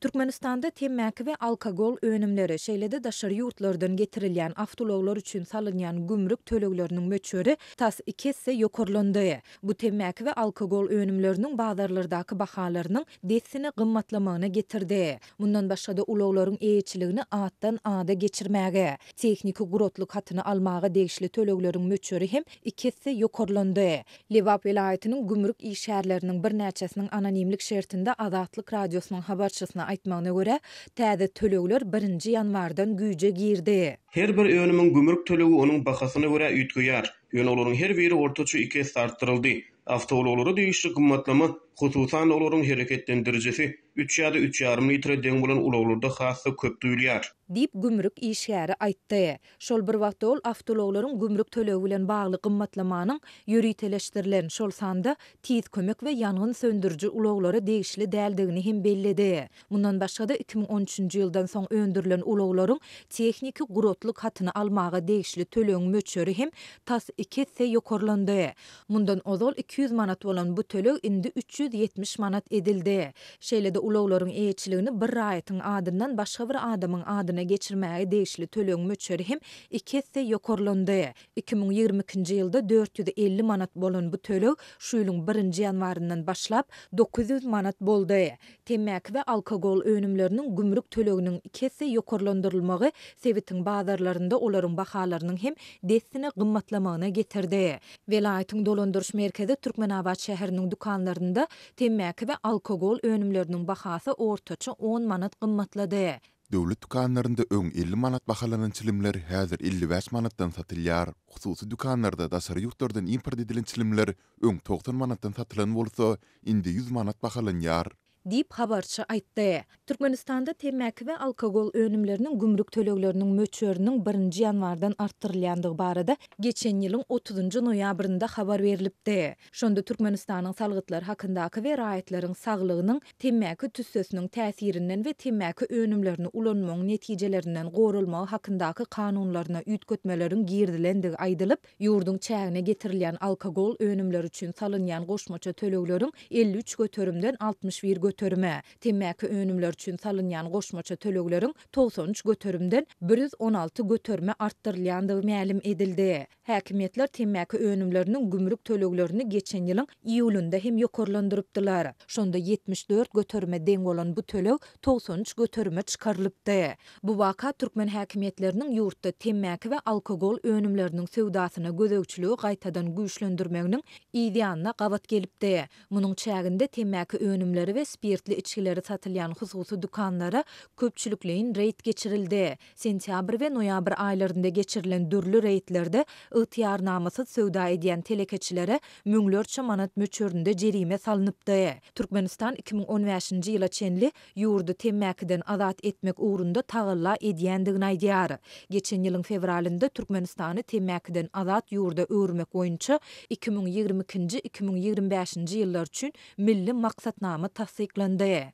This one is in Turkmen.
Türkmenistanda temmäki we alkogol önümleri, şeýle-de daşary ýurtlardan getirilýän awtologlar üçin salynýan gümrük tölegleriniň möçberi tas 2 hisse ýokarlandy. Bu temmäki we alkogol önümleriniň bazarlardaky bahalarynyň desini gymmatlamagyna getirdi. Mundan başga da ulaglaryň eýetçiligini atdan ada geçirmäge, tehnika gurutluk hatyny almaga degişli tölegleriň möçberi hem 2 hisse ýokarlandy. Lewap welaýatynyň gümrük işgärleriniň bir näçesiniň anonimlik şertinde Azatlyk radiosynyň habarçysyna aýtmagyna görä, täze tölegler 1-nji ýanwardan güýje girdi. Her bir önümün gümrük tölegi onun bahasyna görä üýtgýär. Ýöne olaryň her biri ortaça 2 hisse artdyryldy. Awtologlara degişli gymmatlama, hususan olaryň hereketlendirjisi 3 ýa-da 3,5 litre deň bolan ulaglarda hassa köp duýulýar. Dip gümrük işgäri aýtdy. Şol bir wagt ol awtologlaryň gümrük tölegi bilen bagly gymmatlamanyň ýöriteleşdirilen şol sanda tiz kömek we ýangyn söndürji ulaglara degişli däldigini hem bellidi. Mundan başga da 2013-nji ýyldan soň öndürilen ulaglaryň tehnika gurutluk hatyny almaga degişli tölegiň möçberi hem tas 2 hisse ýokarlandy. Mundan ozal 200 manat bolan bu töleg indi 370 manat edildi. Şeýle-de ulaglaryň eýetçiligini bir raýatyň adyndan başga bir adamyň adyna geçirmäge degişli tölegiň möçberi hem 2 hisse ýokarlandy. 2022-nji ýylda 450 manat bolan bu töleg şu ýylyň 1-nji ýanwaryndan başlap 900 manat boldy. Temmäki we alkogol önümleriniň gümrük töleginiň 2 hisse ýokarlandyrylmagy sebitiň bazarlarynda olaryň bahalarynyň hem desini gymmatlamagyna getirdi. Welaýatyň dolandyrş merkezi Türkmenabad şäheriniň dukanlarynda temmäki we alkogol önümleriniň bahasy ortaça 10 manat gymmatlady. Döwlet dukanlarynda öň 50 manat bahalanan çilimler häzir 55 manatdan satylýar. Hususy dukanlarda daşary ýurtlardan import edilen çilimler öň 90 manatdan satylan bolsa, indi 100 manat bahalanýar. Dip habarçy aýtdy. Türkmenistanda temmäki we alkogol önümleriniň gümrük tölegleriniň möçberiniň 1-nji ýanwardan arttyrylýandygy barada geçen ýylyň 30-njy noýabrynda habar berilipdi. Şonda Türkmenistanyň salgytlar hakyndaky we raýatlaryň saglygynyň temmäki tüssesiniň täsirinden we temmäki önümlerini ulanmagyň netijelerinden gorulmagy hakyndaky kanunlaryna üýtgetmeleriň girdilendigi aýdylyp, ýurduň çägine getirilýän alkogol önümleri üçin salynýan goşmaça tölegleriň 53 götürümden 61 götürme, temmäki önümler üçin salynýan goşmaça tölegleriň 93 götürümden 116 götürme arttyrylýandygy ma'lum edildi. Häkimetler temmäki önümleriniň gümrük töleglerini geçen ýylyň iýulynda hem ýokarlandyrypdylar. Şonda 74 götürme deň bolan bu töleg 93 götürme çykarylypdy. Bu waka türkmen häkimetleriniň ýurtda temmäki we alkogol önümleriniň sewdasyna gözegçiligi gaýtadan güýçlendirmeginiň ideýanyna gabat gelipdi. Munyň çäginde temmäki önümleri we spirtli içkileri satylýan hususy dukanlara köpçülikleýin reýt geçirildi. Sentýabr we noýabr aýlarynda geçirilen dürli reýtlerde ygtyýarnamasyz sowda edýän telekeçilere müňlerçe manat möçberinde jerime salynıpdy. Türkmenistan 2015-nji ýyla çenli ýurdu temmäkiden azat etmek uğrunda tagylla edýändigini aýdýar. Geçen ýylyň fevralynda Türkmenistany temmäkiden azat ýurda öwürmek boýunça 2022-2025-nji ýyllar üçin milli maksatnama tasdiklandy.